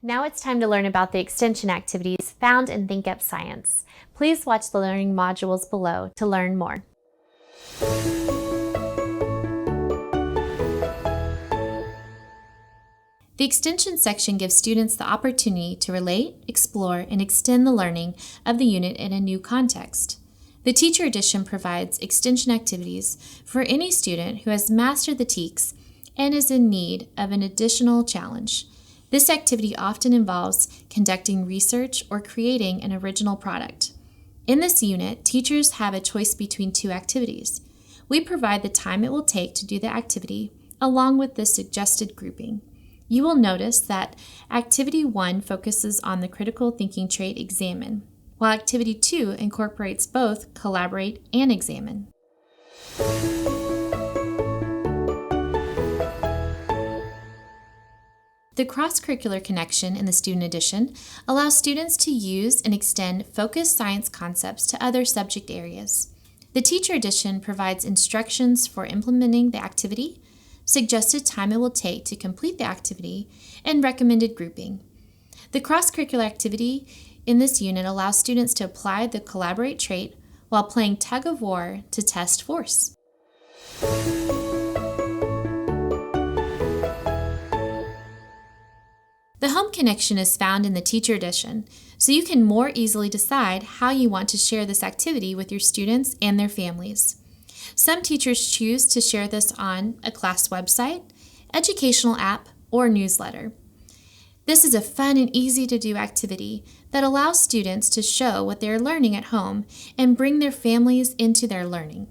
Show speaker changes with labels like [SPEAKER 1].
[SPEAKER 1] Now it's time to learn about the extension activities found in ThinkUp Science. Please watch the learning modules below to learn more. The extension section gives students the opportunity to relate, explore, and extend the learning of the unit in a new context. The Teacher Edition provides extension activities for any student who has mastered the TEKS and is in need of an additional challenge. This activity often involves conducting research or creating an original product. In this unit, teachers have a choice between two activities. We provide the time it will take to do the activity, along with the suggested grouping. You will notice that Activity 1 focuses on the critical thinking trait examine, while Activity 2 incorporates both collaborate and examine. The Cross-Curricular Connection in the Student Edition allows students to use and extend focused science concepts to other subject areas. The Teacher Edition provides instructions for implementing the activity, suggested time it will take to complete the activity, and recommended grouping. The cross-curricular activity in this unit allows students to apply the collaborate trait while playing tug of war to test force. The home connection is found in the Teacher Edition, so you can more easily decide how you want to share this activity with your students and their families. Some teachers choose to share this on a class website, educational app, or newsletter. This is a fun and easy-to-do activity that allows students to show what they are learning at home and bring their families into their learning.